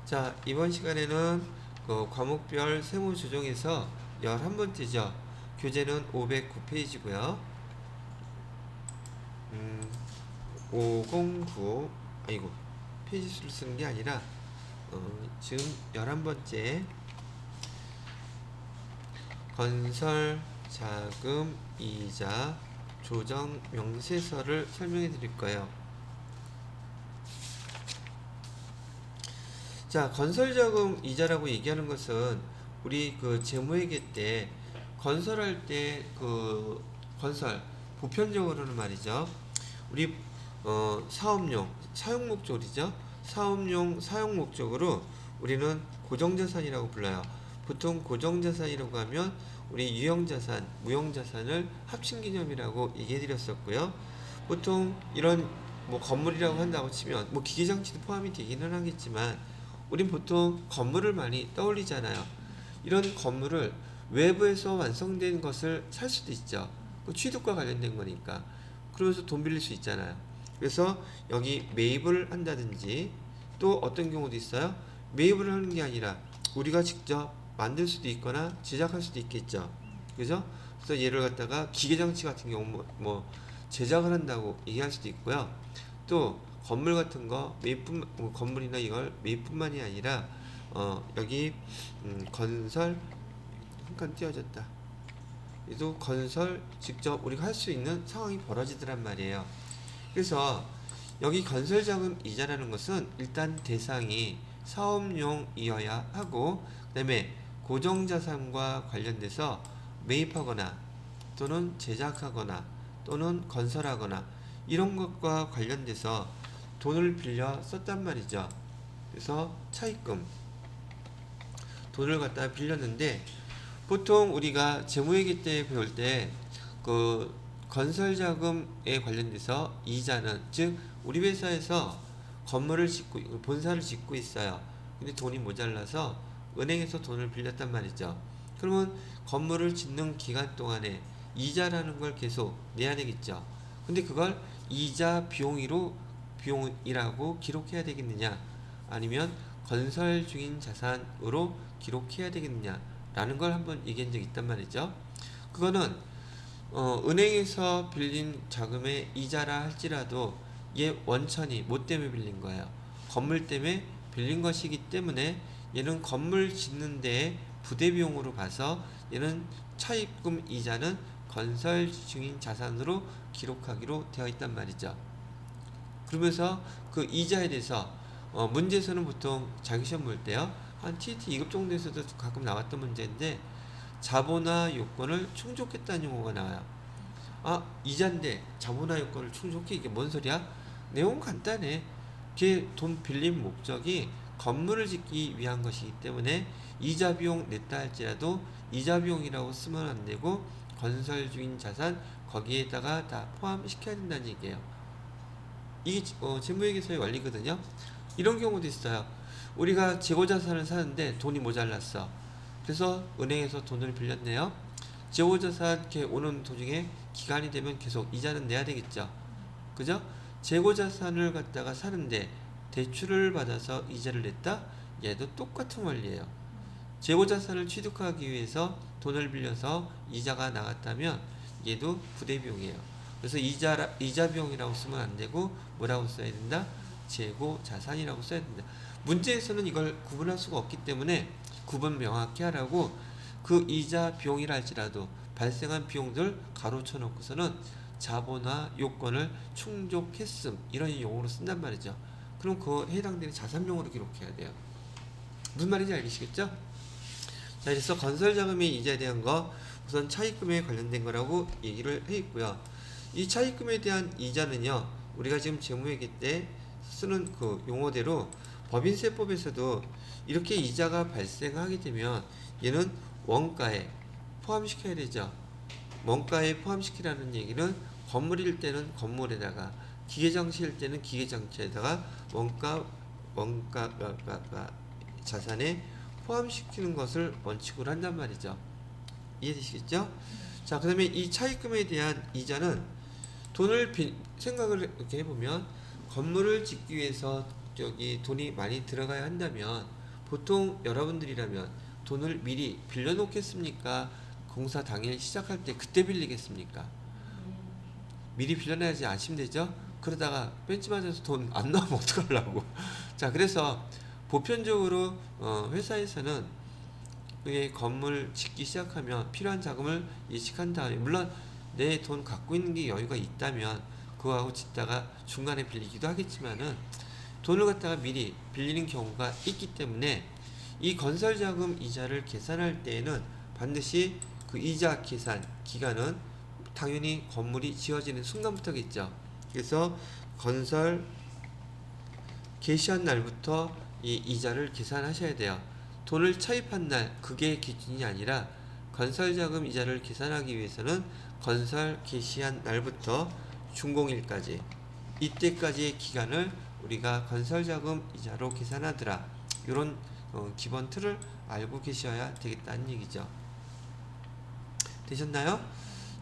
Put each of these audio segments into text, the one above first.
자, 이번 시간에는 그 과목별 세무 조정에서 11번째죠. 교재는 509페이지고요. 509, 아이고, 페이지 수를 쓰는 게 아니라, 지금 11번째 건설 자금 이자 조정 명세서를 설명해 드릴 거예요. 자, 건설자금 이자라고 얘기하는 것은 우리 그 재무회계 때 건설할 때 그 건설 보편적으로는 말이죠. 우리 사업용 사용 목적이죠. 사업용 사용 목적으로 우리는 고정자산이라고 불러요. 보통 고정자산이라고 하면 우리 유형자산, 무형자산을 합친 개념이라고 얘기해 드렸었고요. 보통 이런 뭐 건물이라고 한다고 치면 뭐 기계장치도 포함이 되기는 하겠지만 우린 보통 건물을 많이 떠올리잖아요. 이런 건물을 외부에서 완성된 것을 살 수도 있죠. 그 취득과 관련된 거니까. 그러면서 돈 빌릴 수 있잖아요. 그래서 여기 매입을 한다든지 또 어떤 경우도 있어요. 매입을 하는 게 아니라 우리가 직접 만들 수도 있거나 제작할 수도 있겠죠. 그죠? 그래서 얘를 갖다가 기계장치 같은 경우 뭐 제작을 한다고 얘기할 수도 있고요. 또 건물 같은 거 건물이나 이걸 매입뿐만이 아니라 여기 건설 잠깐 띄워졌다. 또 건설 직접 우리가 할 수 있는 상황이 벌어지더란 말이에요. 그래서 여기 건설자금 이자라는 것은 일단 대상이 사업용이어야 하고 그 다음에 고정자산과 관련돼서 매입하거나 또는 제작하거나 또는 건설하거나 이런 것과 관련돼서 돈을 빌려 썼단 말이죠. 그래서 차입금 돈을 갖다 빌렸는데 보통 우리가 재무회계 때 배울 때 그 건설자금에 관련돼서 이자는 즉 우리 회사에서 건물을 짓고 본사를 짓고 있어요. 근데 돈이 모자라서 은행에서 돈을 빌렸단 말이죠. 그러면 건물을 짓는 기간 동안에 이자라는 걸 계속 내야 되겠죠. 근데 그걸 이자 비용이라고 기록해야 되겠느냐 아니면 건설 중인 자산으로 기록해야 되겠느냐 라는 걸 한번 얘기한 적이 있단 말이죠. 그거는 은행에서 빌린 자금의 이자라 할지라도 얘 원천이 뭐 때문에 빌린 거예요? 건물 때문에 빌린 것이기 때문에 얘는 건물 짓는 데에 부대비용으로 봐서 얘는 차입금 이자는 건설 중인 자산으로 기록하기로 되어 있단 말이죠. 그러면서 그 이자에 대해서 문제에서는 보통 자기 시험 볼 때요 한 TET 2급 정도에서도 가끔 나왔던 문제인데 자본화 요건을 충족했다는 용어가 나와요. 아, 이자인데 자본화 요건을 충족해? 이게 뭔 소리야? 내용은 간단해. 걔 돈 빌린 목적이 건물을 짓기 위한 것이기 때문에 이자 비용 냈다 할지라도 이자 비용이라고 쓰면 안 되고 건설 중인 자산 거기에다가 다 포함시켜야 된다는 얘기예요. 이게 재무회계서의 원리거든요. 이런 경우도 있어요. 우리가 재고자산을 사는데 돈이 모자랐어. 그래서 은행에서 돈을 빌렸네요. 재고자산 이렇게 오는 도중에 기간이 되면 계속 이자는 내야 되겠죠. 그죠? 재고자산을 갖다가 사는데 대출을 받아서 이자를 냈다? 얘도 똑같은 원리예요. 재고자산을 취득하기 위해서 돈을 빌려서 이자가 나갔다면 얘도 부대비용이에요. 그래서 이자 비용이라고 쓰면 안 되고 뭐라고 써야 된다? 재고자산이라고 써야 된다. 문제에서는 이걸 구분할 수가 없기 때문에 구분 명확히 하라고 그 이자 비용이라 할지라도 발생한 비용들 가로쳐 놓고서는 자본화 요건을 충족했음 이런 용어로 쓴단 말이죠. 그럼 그 해당되는 자산용으로 기록해야 돼요. 무슨 말인지 알겠시겠죠? 자, 그래서 건설자금의 이자에 대한 거 우선 차입금에 관련된 거라고 얘기를 해 있고요. 이 차입금에 대한 이자는요, 우리가 지금 재무회계 때 쓰는 그 용어대로 법인세법에서도 이렇게 이자가 발생하게 되면 얘는 원가에 포함시켜야 되죠. 원가에 포함시키라는 얘기는 건물일 때는 건물에다가 기계장치일 때는 기계장치에다가 원가 자산에 포함시키는 것을 원칙으로 한단 말이죠. 이해되시겠죠? 자, 그 다음에 이 차입금에 대한 이자는 생각을 이렇게 해보면 건물을 짓기 위해서 여기 돈이 많이 들어가야 한다면 보통 여러분들이라면 돈을 미리 빌려놓겠습니까? 공사 당일 시작할 때 그때 빌리겠습니까? 미리 빌려놔야지 안심되죠? 그러다가 벤치 맞아서 돈 안 나오면 어떡하려고. 자, 그래서 보편적으로 회사에서는 이게 건물 짓기 시작하면 필요한 자금을 예측한 다음에, 물론 내 돈 갖고 있는 게 여유가 있다면 그거하고 짓다가 중간에 빌리기도 하겠지만은 돈을 갖다가 미리 빌리는 경우가 있기 때문에 이 건설자금 이자를 계산할 때에는 반드시 그 이자 계산 기간은 당연히 건물이 지어지는 순간부터겠죠. 그래서 건설 개시한 날부터 이 이자를 계산하셔야 돼요. 돈을 차입한 날 그게 기준이 아니라 건설자금 이자를 계산하기 위해서는 건설 개시한 날부터 준공일까지 이때까지의 기간을 우리가 건설자금 이자로 계산하더라. 이런 기본 틀을 알고 계셔야 되겠다는 얘기죠. 되셨나요?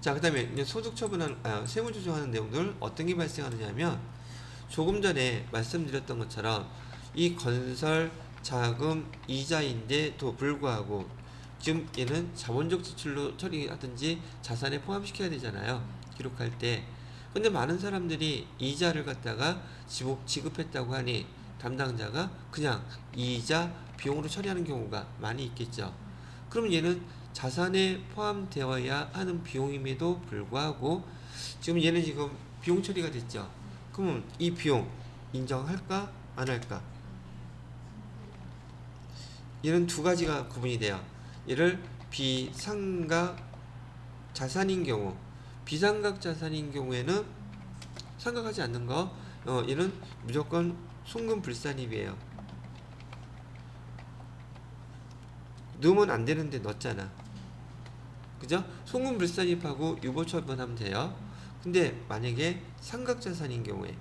자, 그 다음에 소득 처분한 세무 조정하는 내용들 어떤 게 발생하느냐면 조금 전에 말씀드렸던 것처럼 이 건설 자금 이자인데도 불구하고 지금 얘는 자본적 지출로 처리하든지 자산에 포함시켜야 되잖아요. 기록할 때. 근데 많은 사람들이 이자를 갖다가 지급했다고 하니 담당자가 그냥 이자 비용으로 처리하는 경우가 많이 있겠죠. 그럼 얘는 자산에 포함되어야 하는 비용임에도 불구하고 지금 얘는 지금 비용 처리가 됐죠. 그러면 이 비용 인정할까 안 할까? 얘는 두 가지가 구분이 돼요. 얘를 비상각 자산인 경우, 비상각 자산인 경우에는 상각하지 않는 거, 얘는 무조건 송금불산입이에요. 넣으면 안 되는데 넣었잖아. 그죠? 송금불산입하고 유보처분하면 돼요. 근데 만약에 상각자산인 경우에,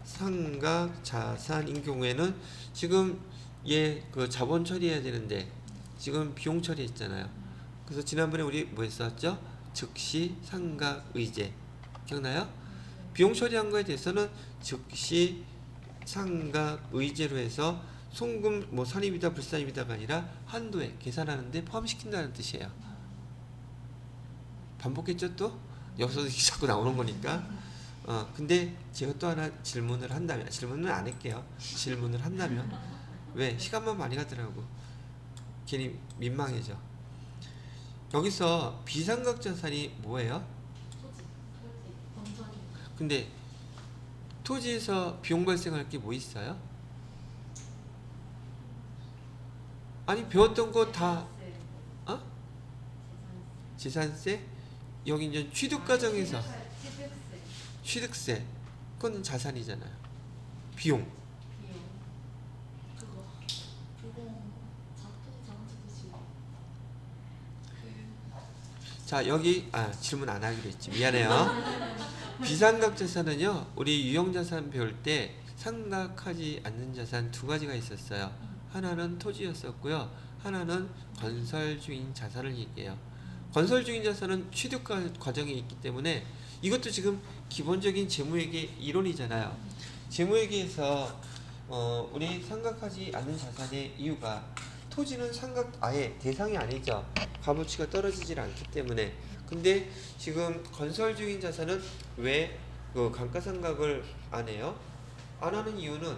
상각자산인 경우에는 지금 얘 그 자본 처리해야 되는데 지금 비용 처리했잖아요. 그래서 지난번에 우리 뭐 했었죠? 즉시 상각의제 기억나요? 비용 처리한 거에 대해서는 즉시 상각의제로 해서 송금 뭐 선입이다 불산입니다가 아니라 한도에 계산하는데 포함시킨다는 뜻이에요. 반복했죠 또? 여기서도 자꾸 나오는 거니까. 근데 제가 또 하나 질문을 한다면, 질문은 안 할게요. 질문을 한다면, 왜? 시간만 많이 가더라고. 괜히 민망해져. 여기서 비상각 자산이 뭐예요? 근데 토지에서 비용 발생할 게 뭐 있어요? 아니 배웠던 거 다 재산세? 여기 이제 취득 과정에서 취득세 그건 자산이잖아요. 비용. 자, 여기 질문 안 하기로 했지. 미안해요. 비상각 자산은요, 우리 유형자산 배울 때 상각하지 않는 자산 두 가지가 있었어요. 하나는 토지였었고요, 하나는 건설 중인 자산을 얘기해요. 건설 중인 자산은 취득 과정에 있기 때문에 이것도 지금 기본적인 재무회계 이론이잖아요. 재무회계에서 우리 상각하지 않는 자산의 이유가, 토지는 상각 아예 대상이 아니죠. 값어치가 떨어지질 않기 때문에. 근데 지금 건설 중인 자산은 왜 그 감가상각을 안 해요? 안 하는 이유는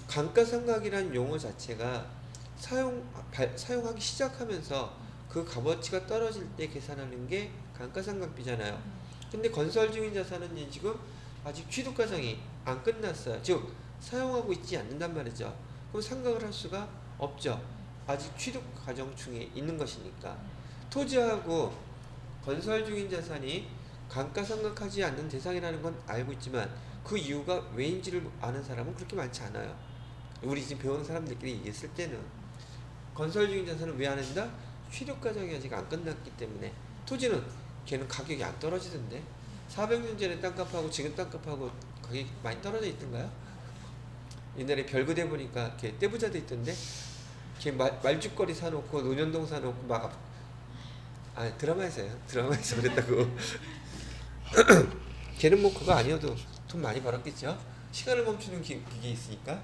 감가상각이란 용어 자체가 사용하기 시작하면서 그 값어치가 떨어질 때 계산하는 게 감가상각비잖아요. 근데 건설 중인 자산은 지금 아직 취득 과정이 안 끝났어요. 즉 사용하고 있지 않는단 말이죠. 그럼 상각을 할 수가 없죠. 아직 취득 과정 중에 있는 것이니까. 토지하고 건설 중인 자산이 감가상각하지 않는 대상이라는 건 알고 있지만 그 이유가 왜인지를 아는 사람은 그렇게 많지 않아요. 우리 지금 배우는 사람들끼리 얘기했을 때는 건설 중인 자산은 왜 안 한다? 취득 과정이 아직 안 끝났기 때문에. 토지는 걔는 가격이 안 떨어지던데. 400년 전에 땅값하고 지금 땅값하고 가격이 많이 떨어져 있던가요? 옛날에 별그대 보니까 걔 떼부자 돼 있던데. 걔 말죽거리 사놓고 논현동 사놓고 막 드라마에서요. 드라마에서 그랬다고. 걔는 뭐 그거 아니어도 돈 많이 벌었겠죠. 시간을 멈추는 기계 있으니까.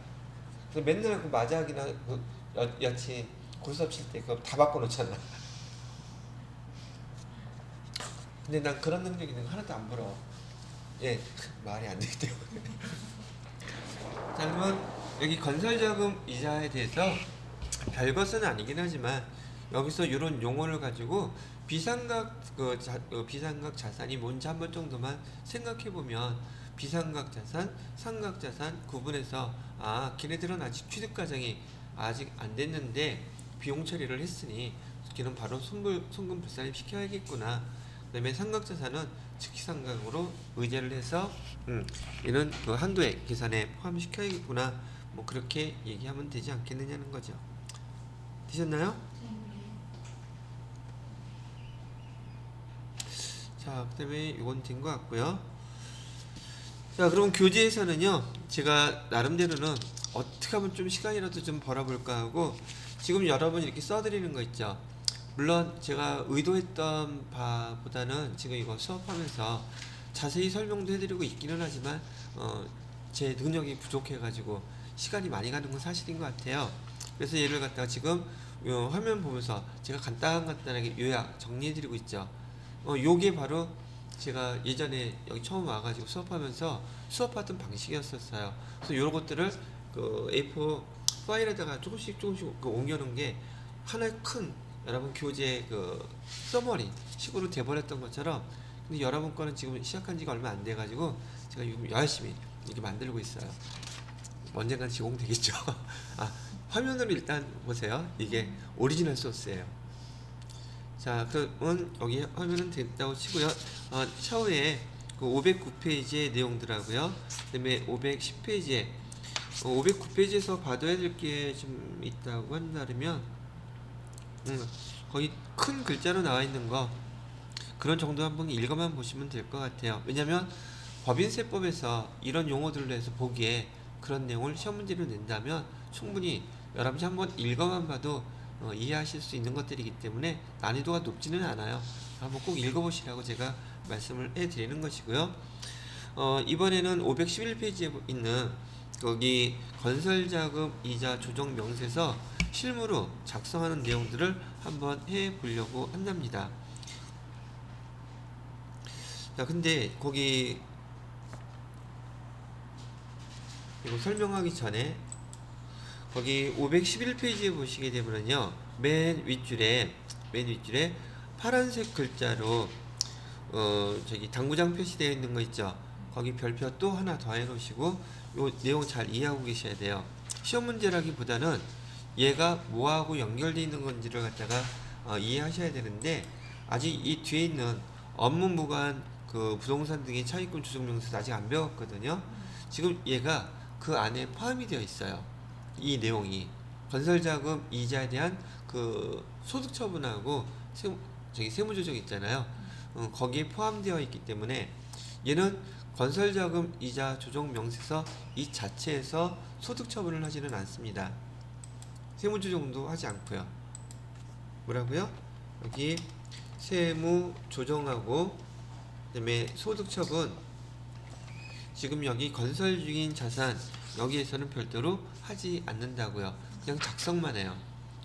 그래서 맨날 그 마작이나 그 여친 고스톱 칠 때 그거 다 바꿔놓잖아. 근데 난 그런 능력 있는 거 하나도 안 부러워. 예, 말이 안 되기 때문에. 자, 그러면 여기 건설자금 이자에 대해서 별것은 아니긴 하지만 여기서 이런 용어를 가지고 비상각 자산이 뭔지 한 번 정도만 생각해 보면 비상각 자산, 상각 자산 구분해서 걔네들은 아직 취득 과정이 아직 안 됐는데 비용 처리를 했으니 걔는 바로 송금 불산입 시켜야겠구나. 그다음에 상각 자산은 즉시상각으로 의제를 해서 얘는 그 한도액 계산에 포함시켜야겠구나. 뭐 그렇게 얘기하면 되지 않겠느냐는 거죠. 되셨나요? 자, 그 다음에 이건 된 것 같고요. 자, 그럼 교재에서는요, 제가 나름대로는 어떻게 하면 좀 시간이라도 좀 벌어볼까 하고 지금 여러분 이렇게 써드리는 거 있죠. 물론 제가 의도했던 바보다는 지금 이거 수업하면서 자세히 설명도 해드리고 있기는 하지만 제 능력이 부족해가지고 시간이 많이 가는 건 사실인 것 같아요. 그래서 얘를 갖다가 지금 화면 보면서 제가 간단하게 요약 정리해드리고 있죠. 요게 바로 제가 예전에 여기 처음 와가지고 수업하던 방식이었었어요. 그래서 요런 것들을 그 A4 파일에다가 조금씩 옮겨놓은 게 하나의 큰 여러분 교재 그 서머리 식으로 돼버렸던 것처럼. 근데 여러분 거는 지금 시작한 지가 얼마 안 돼가지고 제가 지금 열심히 이렇게 만들고 있어요. 언젠간 제공되겠죠. 화면으로 일단 보세요. 이게 오리지널 소스예요. 자, 그러면 여기 화면은 됐다고 치고요. 차후에 그 509페이지의 내용들하고요. 그 다음에 510페이지에 509페이지에서 봐둬야 될 게 좀 있다고 한다면 거의 큰 글자로 나와 있는 거 그런 정도 한번 읽어만 보시면 될 것 같아요. 왜냐면 법인세법에서 이런 용어들로 해서 보기에 그런 내용을 시험 문제로 낸다면 충분히 여러분이 한번 읽어만 봐도 이해하실 수 있는 것들이기 때문에 난이도가 높지는 않아요. 한번 꼭 읽어보시라고 제가 말씀을 해드리는 것이고요. 이번에는 511페이지에 있는 거기 건설자금 이자 조정 명세서 실무로 작성하는 내용들을 한번 해보려고 한답니다. 자, 근데 거기 이거 설명하기 전에 거기 511페이지에 보시게 되면요, 맨 윗줄에 파란색 글자로 저기 당구장 표시되어 있는 거 있죠. 거기 별표 또 하나 더 해놓으시고 요 내용 잘 이해하고 계셔야 돼요. 시험 문제라기보다는 얘가 뭐하고 연결되어 있는 건지를 갖다가 이해하셔야 되는데 아직 이 뒤에 있는 업무 무관 그 부동산 등의 차익금 조정 명세서 아직 안 배웠거든요. 지금 얘가 그 안에 포함이 되어 있어요. 이 내용이 건설자금 이자에 대한 그 소득 처분하고 세무조정 있잖아요. 거기에 포함되어 있기 때문에 얘는 건설자금 이자 조정 명세서 이 자체에서 소득 처분을 하지는 않습니다. 세무조정도 하지 않고요. 뭐라고요? 여기 세무조정하고 그다음에 소득 처분 지금 여기 건설 중인 자산 여기에서는 별도로 하지 않는다고요. 그냥 작성만 해요.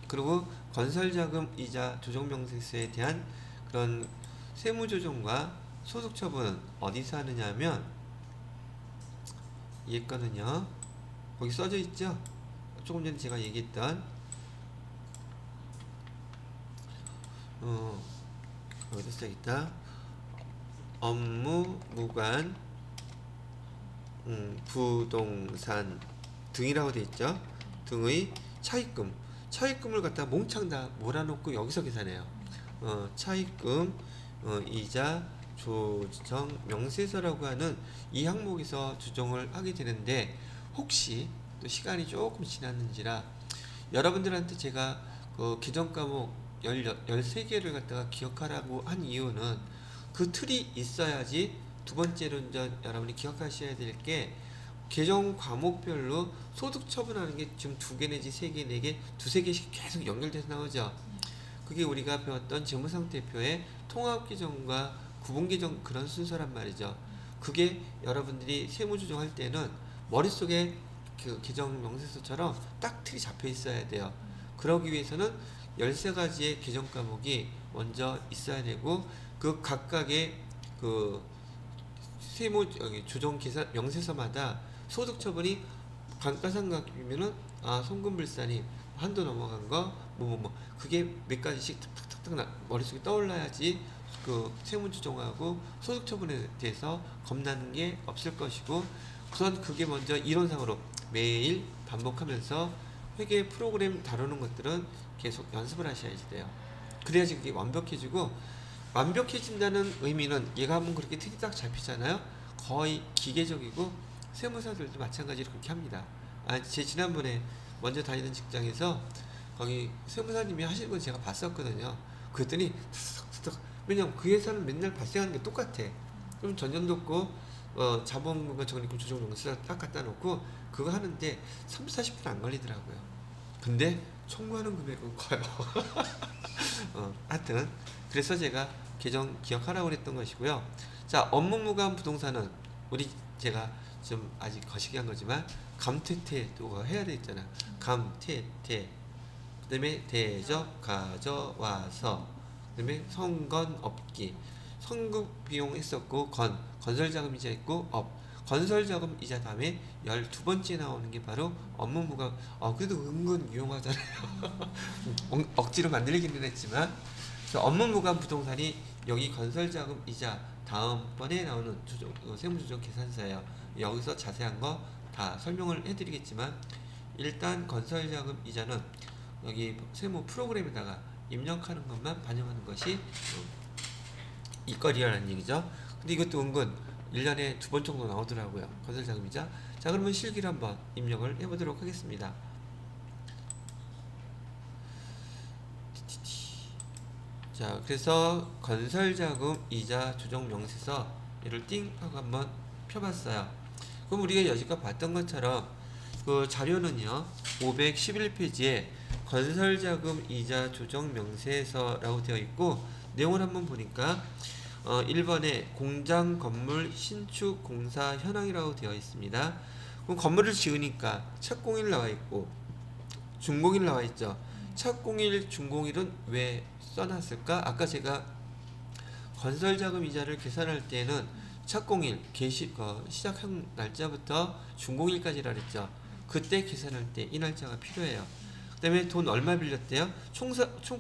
그리고 건설자금 이자 조정명세서에 대한 그런 세무조정과 소득처분은 어디서 하느냐 하면 이 거는요 거기 써져 있죠. 조금 전에 제가 얘기했던 여기다 써있다. 업무 무관 부동산 등이라고 되어 있죠. 등의 차입금을 갖다 몽창 다 몰아놓고 여기서 계산해요. 차입금 이자 조정 명세서라고 하는 이 항목에서 조정을 하게 되는데 혹시 또 시간이 조금 지났는지라 여러분들한테 제가 그 기존 과목 13개를 갖다가 기억하라고 한 이유는 그 틀이 있어야지 두 번째로 이제 여러분이 기억하셔야 될 게 개정 과목별로 소득 처분하는 게 지금 2개 내지 3개, 4개, 2-3개씩 계속 연결돼서 나오죠. 그게 우리가 배웠던 재무상태표의 통합개정과 구분개정 그런 순서란 말이죠. 그게 여러분들이 세무조정할 때는 머릿속에 그 계정 명세서처럼 딱 틀이 잡혀 있어야 돼요. 그러기 위해서는 13가지의 계정 과목이 먼저 있어야 되고 그 각각의 그 세무 조정 계산 명세서마다 소득 처분이 감가상각이면은 송금불산이 한도 넘어간 거 그게 몇 가지씩 탁탁탁탁 머릿속에 떠올라야지 그 세무조정하고 소득 처분에 대해서 겁나는 게 없을 것이고 우선 그게 먼저 이론상으로 매일 반복하면서 회계 프로그램 다루는 것들은 계속 연습을 하셔야지 돼요. 그래야지 그게 완벽해지고 완벽해진다는 의미는 얘가 한번 그렇게 틀이 딱 잡히잖아요. 거의 기계적이고 세무사들도 마찬가지로 그렇게 합니다. 제 지난번에 먼저 다니던 직장에서 거기 세무사님이 하시는 걸 제가 봤었거든요. 그랬더니 왜냐면 그 회사는 맨날 발생하는 게 똑같아. 그럼 전년도 없고 자본금과 적립금 조정용서 딱 갖다 놓고 그거 하는데 30-40분 안 걸리더라고요. 근데 청구하는 금액은 커요. 하여튼 그래서 제가 계정 기억하라고 그랬던 것이고요. 자, 업무무관 부동산은 제가 좀 아직 거시기한 거지만 감퇴퇴도 해야 되잖아. 감퇴퇴 그다음에 대적 가져와서 그다음에 성건업기 성급 비용 했었고 건설자금이자 있고 건설자금 이자 다음에 12번째 나오는 게 바로 업무무관. 그래도 은근 유용하잖아요. 억지로 만들기는 했지만 그래서 업무무관 부동산이 여기 건설자금 이자 다음번에 나오는 세무조정 계산서예요. 여기서 자세한 거 다 설명을 해드리겠지만 일단 건설자금 이자는 여기 세무 프로그램에다가 입력하는 것만 반영하는 것이 이거리라는 얘기죠. 근데 이것도 은근 1년에 2번 정도 나오더라고요. 건설자금이자. 자, 그러면 실기를 한번 입력을 해보도록 하겠습니다. 자, 그래서 건설자금 이자 조정 명세서 얘를 띵 하고 한번 펴봤어요. 그럼 우리가 여지껏 봤던 것처럼 그 자료는요 511페이지에 건설자금 이자 조정 명세서라고 되어 있고 내용을 한번 보니까 1번에 공장 건물 신축 공사 현황이라고 되어 있습니다. 그럼 건물을 지으니까 착공일 나와 있고 준공일 나와 있죠. 착공일 준공일은 왜 써놨을까? 아까 제가 건설자금 이자를 계산할 때는 착공일 시작한 날짜부터 준공일까지라 그랬죠. 그때 계산할 때 이 날짜가 필요해요. 그 다음에 돈 얼마 빌렸대요? 총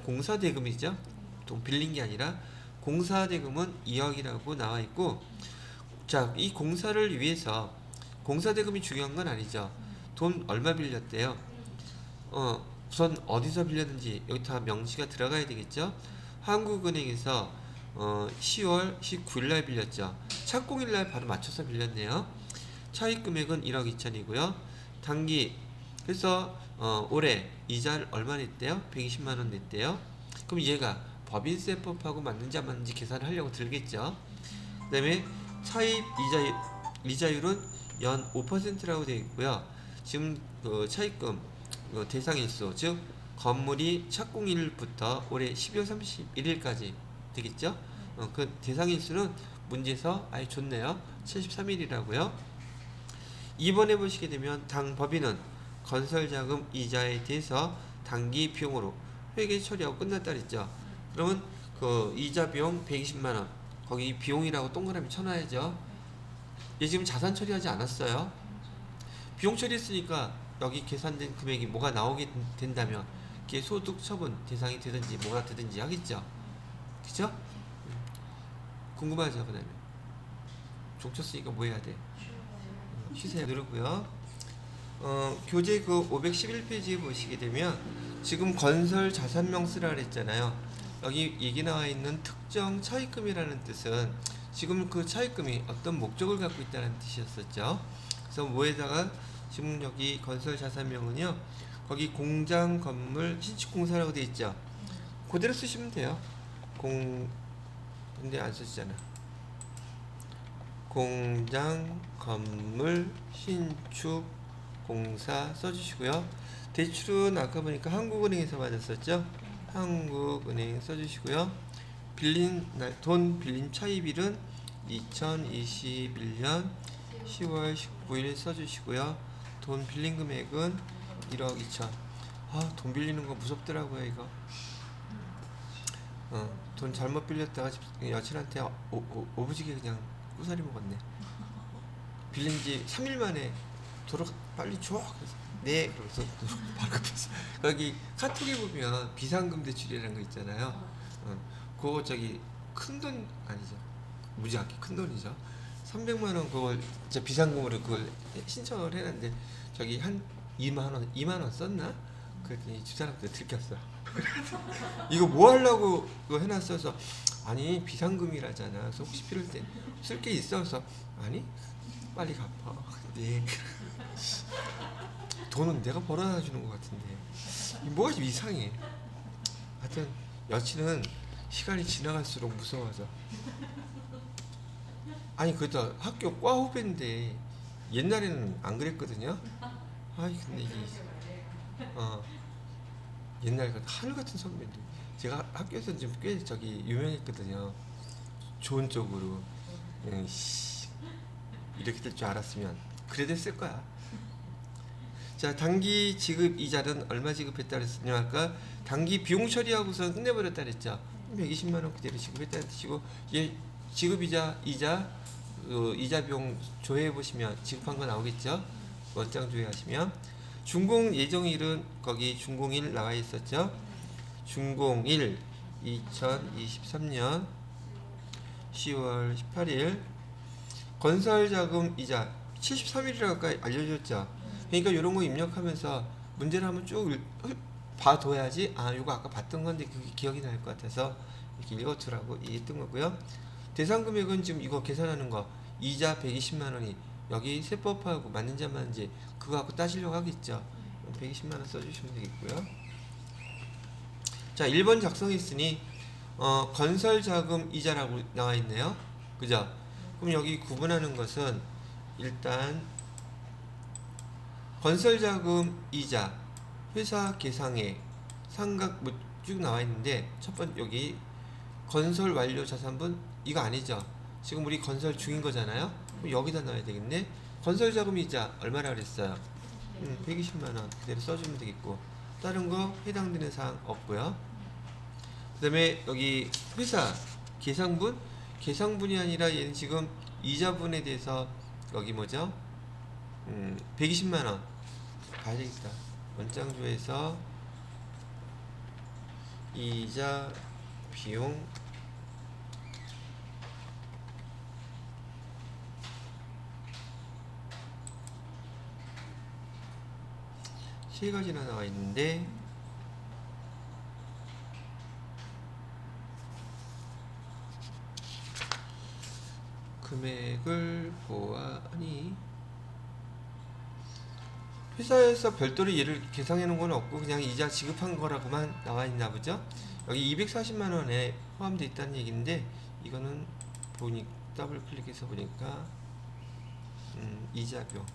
공사대금이죠. 돈 빌린 게 아니라 공사대금은 2억이라고 나와 있고, 자, 이 공사를 위해서 공사대금이 중요한 건 아니죠. 돈 얼마 빌렸대요? 우선 어디서 빌렸는지 여기 다 명시가 들어가야 되겠죠. 한국은행에서 10월 19일날 빌렸죠. 착공일날 바로 맞춰서 빌렸네요. 차입 금액은 1억 2천이고요. 단기 그래서 올해 이자를 얼마 냈대요? 120만원 냈대요. 그럼 얘가 법인세법하고 맞는지 안 맞는지 계산을 하려고 들겠죠. 그 다음에 차입 이자율은 연 5%라고 되어 있고요. 지금 차입금 대상일수 즉 건물이 착공일부터 올해 12월 31일까지 되겠죠. 그 대상일수는 문제에서 아예 좋네요. 73일이라고요. 2번에 보시게 되면 당 법인은 건설자금 이자에 대해서 단기 비용으로 회계 처리하고 끝났다 그랬죠. 그러면 그 이자 비용 120만원 거기 비용이라고 동그라미 쳐놔야죠. 얘 지금 자산 처리하지 않았어요. 비용 처리했으니까 여기 계산된 금액이 뭐가 나오게 된다면 그게 소득 처분 대상이 되든지 뭐가 되든지 하겠죠. 그죠? 궁금하죠? 그 다음에 종쳤으니까 뭐 해야 돼? 쉬세요 누르고요. 교재 그 511페이지에 보시게 되면 지금 건설 자산명세라 그랬잖아요. 여기 얘기 나와 있는 특정 차입금이라는 뜻은 지금 그 차입금이 어떤 목적을 갖고 있다는 뜻이었었죠. 그래서 뭐에다가 지금 여기 건설 자산명은요 거기 공장 건물 신축공사라고 되어 있죠. 그대로 쓰시면 돼요. 근데 안 쓰시잖아. 공장 건물 신축 공사 써주시고요. 대출은 아까 보니까 한국은행에서 받았었죠. 한국은행 써주시고요. 돈 빌린 차입일은 2021년 10월 19일 써주시고요. 돈 빌린 금액은 1억 2천. 돈 빌리는 거 무섭더라고요 이거. 돈 잘못 빌렸다가 여친한테 오부지게 그냥 꾸사리 먹었네. 빌린 지 3일 만에 빨리 줘. 그래서 네. 그래서 바로 갚았어. 거기 카톡에 보면 비상금 대출이라는 거 있잖아요. 그거 큰 돈 아니죠. 무지하게 큰 돈이죠. 300만 원 그걸 비상금으로 그걸 신청을 해놨는데 한 2만 원 썼나? 그랬더니 집사람한테 들켰어. 이거 뭐 하려고 이거 해놨어서 아니 비상금이라잖아. 그래서 혹시 필요할 때 쓸 게 있어. 그래서 아니 빨리 갚아. 네. 돈은 내가 벌어다 주는 것 같은데 뭐가 좀 이상해. 하여튼 여친은 시간이 지나갈수록 무서워져. 아니 그래도 학교 과 후배인데 옛날에는 안 그랬거든요. 근데 이게 옛날 하늘 같은 선배인데 제가 학교에서 좀 꽤 유명했거든요. 좋은 쪽으로. 이렇게 될 줄 알았으면 그래도 했을 거야. 자, 단기 지급 이자는 얼마 지급했다 그랬으냐 아까 단기 비용 처리하고서 끝내버렸다 그랬죠. 120만 원 그대로 지급했다는 뜻이고, 지급 이자 이자 비용 조회해 보시면 지급한 거 나오겠죠. 원장 조회하시면 준공 예정일은 거기 준공일 나와 있었죠. 준공일 2023년 10월 18일 건설자금 이자 73일이라고 아까 알려줬죠. 그러니까 이런 거 입력하면서 문제를 한번 쭉 봐둬야지 요거 아까 봤던 건데 그게 기억이 날 것 같아서 이렇게 읽어두라고 얘기했던 거고요. 대상 금액은 지금 이거 계산하는 거 이자 120만 원이 여기 세법하고 맞는지 안 맞는지 그거 갖고 따지려고 하겠죠. 120만 원 써주시면 되겠고요. 자, 1번 작성했으니 건설자금 이자라고 나와 있네요. 그죠? 그럼 여기 구분하는 것은 일단 건설자금 이자 회사 계상액 상각 쭉 나와 있는데 첫 번째 여기 건설 완료 자산분 이거 아니죠. 지금 우리 건설 중인 거잖아요. 그럼 여기다 넣어야 되겠네. 건설자금 이자 얼마나 그랬어요? 120만 원 그대로 써주면 되겠고 다른 거 해당되는 사항 없고요. 그 다음에 여기 회사 계상분이 아니라 얘는 지금 이자분에 대해서 여기 뭐죠? 120만 원 봐야 되겠다. 원장조에서 이자 비용 세 가지나 나와 있는데 금액을 보아하니 회사에서 별도로 얘를 계상해 놓은 건 없고 그냥 이자 지급한 거라고만 나와 있나 보죠. 여기 240만 원에 포함되어 있다는 얘기인데 이거는 더블 클릭해서 보니까 이자 비용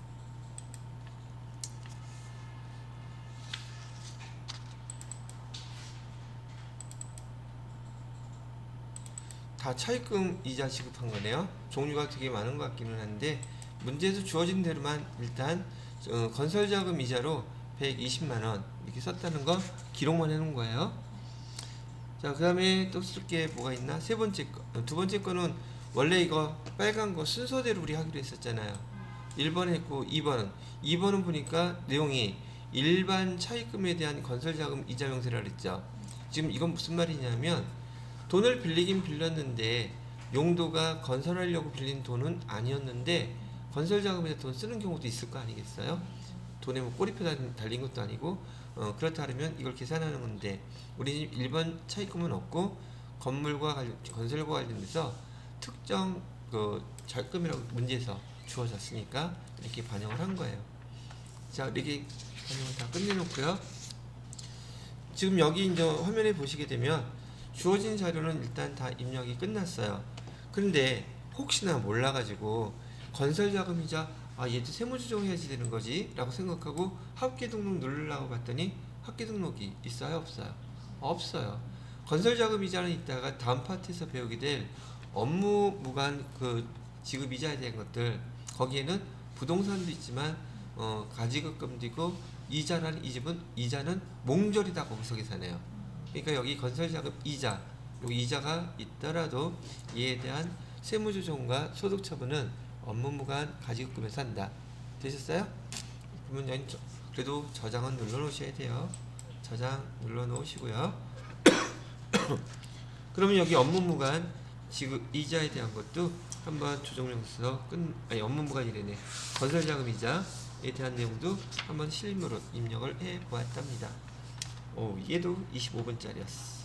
다 차입금 이자 지급한 거네요. 종류가 되게 많은 것 같기는 한데 문제에서 주어진 대로만 일단 건설자금 이자로 120만 원 이렇게 썼다는 거 기록만 해놓은 거예요. 자, 그 다음에 또 쓸 게 뭐가 있나? 두 번째 거는 원래 이거 빨간 거 순서대로 우리 하기로 했었잖아요. 1번 했고 2번은 보니까 내용이 일반 차입금에 대한 건설자금 이자 명세라 그랬죠. 지금 이건 무슨 말이냐면 돈을 빌리긴 빌렸는데 용도가 건설하려고 빌린 돈은 아니었는데 건설자금에서 돈 쓰는 경우도 있을 거 아니겠어요? 돈에 뭐 꼬리표 달린 것도 아니고 그렇다 하면 이걸 계산하는 건데 우리 집 일반 차입금은 없고 건설과 관련돼서 특정 자금이라고 문제에서 주어졌으니까 이렇게 반영을 한 거예요. 자, 이렇게 반영을 다 끝내놓고요. 지금 여기 이제 화면에 보시게 되면 주어진 자료는 일단 다 입력이 끝났어요. 그런데 혹시나 몰라가지고 건설자금이자 얘도 세무조정 해야지 되는 거지 라고 생각하고 합계등록 누르려고 봤더니 합계등록이 있어요 없어요? 없어요. 건설자금이자는 이따가 다음 파트에서 배우게 될 업무 무관 지급이자에 대한 것들 거기에는 부동산도 있지만 가지급금도 있고 이자라는 이 집은 이자는 몽졸이다 거기서 계산해요. 그러니까 여기 건설자금 이자 여기 이자가 있더라도 이에 대한 세무조정과 소득처분은 업무무관 가지급금에서 한다. 되셨어요? 그러면 그래도 저장은 눌러 놓으셔야 돼요. 저장 눌러 놓으시고요. 그러면 여기 업무무관 지급 이자에 대한 것도 한번 조정령서 업무무관이래네. 건설자금 이자에 대한 내용도 한번 실무로 입력을 해 보았답니다. 얘도 25분짜리였어.